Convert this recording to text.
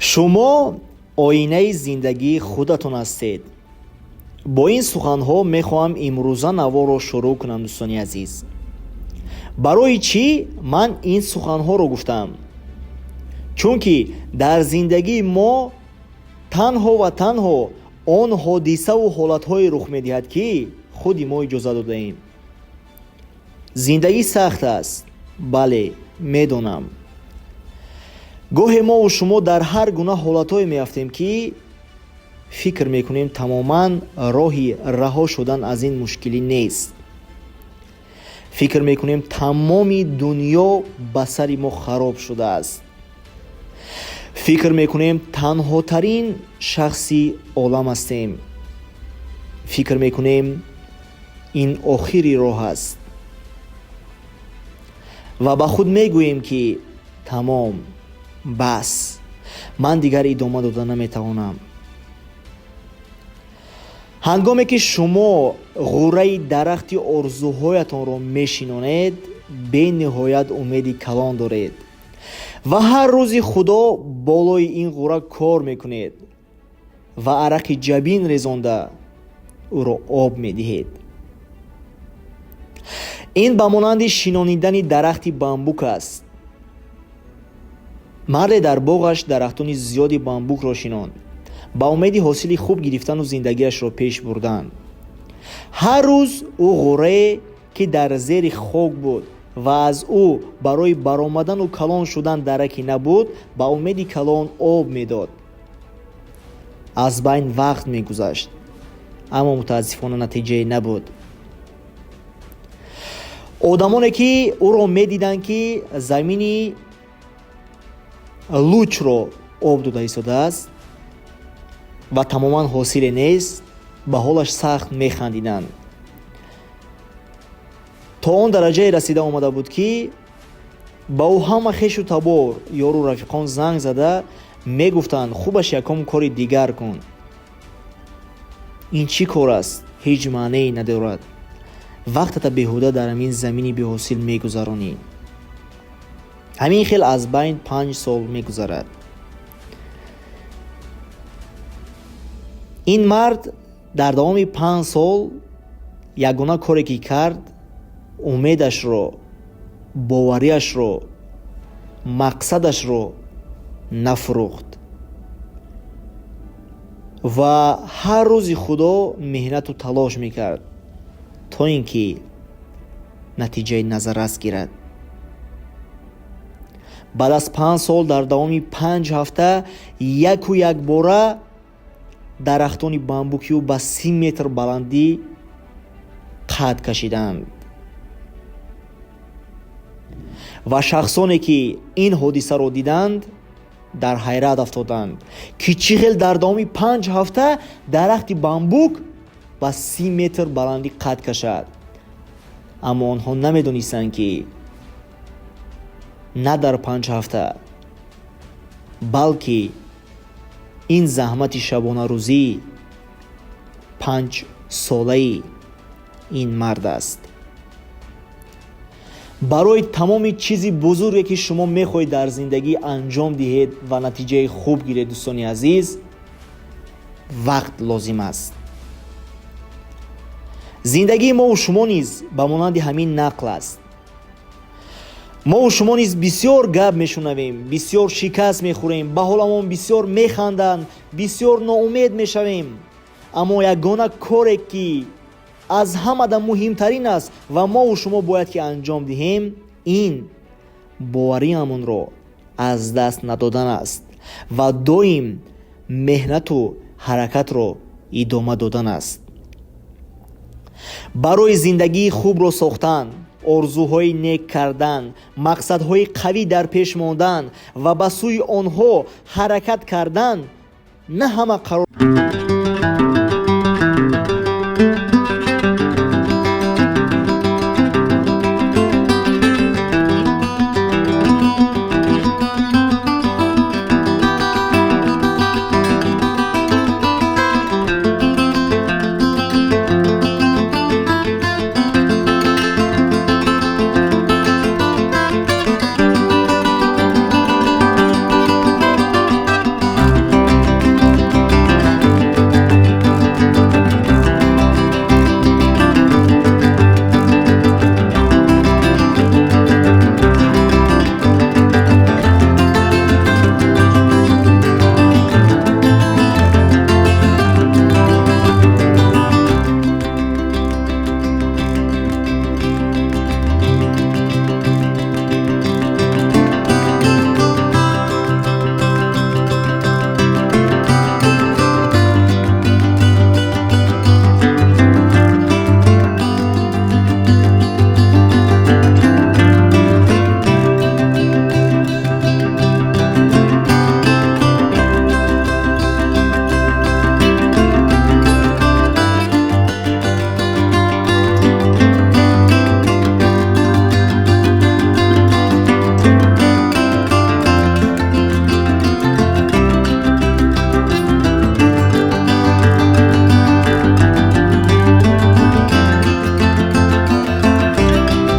шумо оинаи зиндагии худатон ҳастед. бо ин суханҳо мехоҳам имрӯза наворо шурӯъ кунам. дӯстони азиз, барои чӣ ман ин суханҳоро гуфтам? чунки дар зиндагии мо танҳо ва танҳо он ҳодисаву ҳолатҳое рух медиҳад, ки худи мо иҷоза додаем. зиндагӣ сахт аст, бале, медонам. гоҳе мову шумо дар ҳар гуна ҳолатҳое меафтем, ки фикр мекунем тамоман роҳи раҳо шудан аз ин мушкилӣ нест. фикр мекунем тамоми дунё ба сари мо хароб шудааст. фикр мекунем танҳотарин шахси олам ҳастем. фикр мекунем ин охири роҳ аст ва ба худ мегӯем, ки тамом, бас, ман дигар идома дода наметавонам. ҳангоме ки шумо ғурраи дарахти орзуҳоятонро мешинонед, бениҳоят умеди калон доред ва ҳар рӯзи худо болои ин ғурра кор мекунед ва арақи ҷабин резонда ӯро об медиҳед. ин ба монанди шинонидани дарахти бамбук аст. марде дар боғаш дарахтони зиёди бамбукро шинонд, ба умеди ҳосили хуб гирифтану зиндагиашро пеш бурдан. ҳар рӯз ӯ ғуррае, ки дар зери хок буд ва аз ӯ барои баромадану калон шудан дараки набуд, ба умеди калон об медод. аз байн вақт мегузашт, аммо мутаассифона натиҷае набуд. одамоне ки ӯро медиданд, ки замини лучро об дода истодааст ва тамоман ҳосиле нест, ба ҳолаш сахт механдиданд. то он дараҷае расида омада буд, ки ба ӯ ҳама хешу табор ёру рафиқон занг зада мегуфтанд, хубаш якум кори дигар кун. ин чӣ кор аст? ҳеҷ маънае надорад. вақтата беҳуда дар ҳамин замини беҳосил мегузаронӣ. ҳамин хел аз байн 5 сол мегузарад. ин мард дар давоми 5 сол ягона коре ки кард, умедашро, бовариашро, мақсадашро нафурӯхт ва ҳар рӯзи худо меҳнату талош мекард, то ин ки натиҷаи назаррас гирад. баъд аз 5 сол дар давоми 5 ҳафта яку якбора дарахтони бамбукиу ба 30 метр баландӣ қад кашиданд ва шахсоне ки ин ҳодисаро диданд дар ҳайрат афтоданд, ки чӣ хел дар давоми 5 ҳафта дарахти бамбук ба 30 метр баландӣ қад кашад. аммо онҳо намедонистанд, ки на дар 5 ҳафта, балки ин заҳмати шабонарӯзӣ 5 солаи ин мард аст. барои тамоми чизи бузурге ки шумо мехоҳед дар зиндагӣ анҷом диҳед ва натиҷаи хуб гиред, дӯстони азиз, вақт лозим аст. зиндагии мову шумо низ ба монанди ҳамин нақл аст. мову шумо низ бисёр гап мешунавем, бисёр шикаст мехӯрем, ба ҳоламон бисёр механданд, бисёр ноумед мешавем. аммо ягона коре ки аз ҳамада муҳимтарин аст ва мову шумо бояд ки анҷом диҳем, ин бовариамонро аз даст надодан аст ва доим меҳнату ҳаракатро идома додан аст. барои зиндагии хубро сохтан, орзуҳои нек кардан, мақсадҳои қавӣ дар пеш мондан ва ба сӯи онҳо ҳаракат кардан, на ҳама қарор